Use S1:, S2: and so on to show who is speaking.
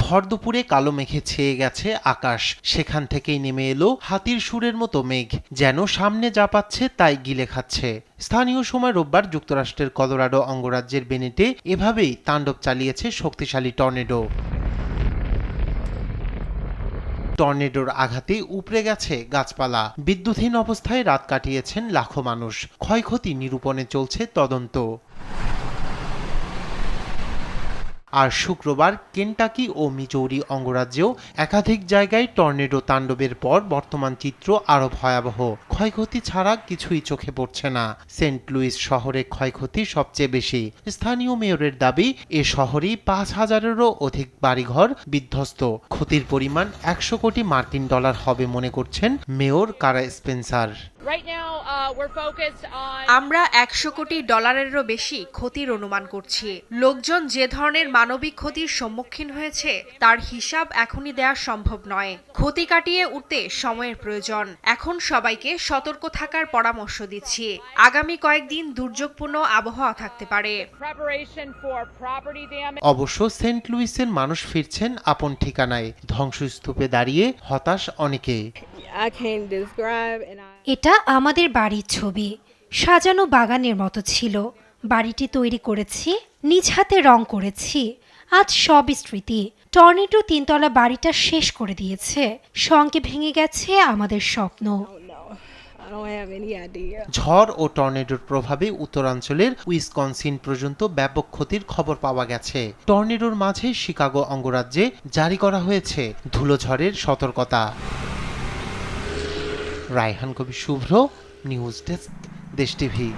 S1: ভর দুপুরে কালো মেঘে ছেয়ে গেছে আকাশ, সেখান থেকেই নেমে এলো হাতির সুরের মতো মেঘ, যেন সামনে যা পাচ্ছে তাই গিলে খাচ্ছে। স্থানীয় সময় রোববার যুক্তরাষ্ট্রের কলোরাডো অঙ্গরাজ্যের বেনেটে এভাবেই তাণ্ডব চালিয়েছে শক্তিশালী টর্নেডো। টর্নেডোর আঘাতে উপড়ে গেছে গাছপালা, বিদ্যুৎহীন অবস্থায় রাত কাটিয়েছেন লাখো মানুষ। ক্ষয়ক্ষতি নিরূপণে চলছে তদন্ত। আর শুক্রবার কেন্টাকি ও মিজৌরি অঙ্গরাজ্যেও একাধিক জায়গায় টর্নেডো তাণ্ডবের পর বর্তমান চিত্র আরো ভয়াবহ। ক্ষয়ক্ষতি ছাড়া কিছুই চোখে পড়ছে না। সেন্ট লুইস শহরে ক্ষয়ক্ষতি সবচেয়ে বেশি। স্থানীয় মেয়রের দাবি, এ শহরেই 5,000-এরও অধিক বাড়িঘর বিধ্বস্ত। ক্ষতির পরিমাণ 100 কোটি মার্কিন ডলার হবে মনে করছেন মেয়র কারা স্পেন্সার।
S2: আমরা 100 কোটি ডলারেরও বেশি ক্ষতির অনুমান করছি। লোকজন যে ধরনের মানবিক ক্ষতির সম্মুখীন হয়েছে তার হিসাব এখনই দেওয়া সম্ভব নয়। ক্ষতি কাটিয়ে উঠতে সময়ের প্রয়োজন। এখন সবাইকে সতর্ক থাকার পরামর্শ দিচ্ছি। আগামী কয়েকদিন দুর্যোগপূর্ণ আবহাওয়া থাকতে পারে।
S1: অবশ্য সেন্ট লুইসের মানুষ ফিরছেন আপন ঠিকানায়। ধ্বংসস্তূপে দাঁড়িয়ে হতাশ অনেকে।
S3: এটা আমাদের বাড়ির ছবি। সাজানো বাগানের মতো ছিল। বাড়িটি তৈরি করেছি, নিজ হাতে রং করেছি। আজ সবই স্মৃতি। টর্নেডো 3 তলা বাড়িটা শেষ করে দিয়েছে। সঙ্গে ভেঙে গেছে আমাদের স্বপ্ন।
S1: ঝড় ও টর্নেডোর প্রভাবে উত্তরাঞ্চলের উইসকনসিন পর্যন্ত ব্যাপক ক্ষতির খবর পাওয়া গেছে। টর্নেডোর মাঝে শিকাগো অঙ্গরাজ্যে জারি করা হয়েছে ধুলোঝড়ের সতর্কতা। রায়হান কবির শুভ্র, নিউজ ডেস্ক, দেশ টিভি।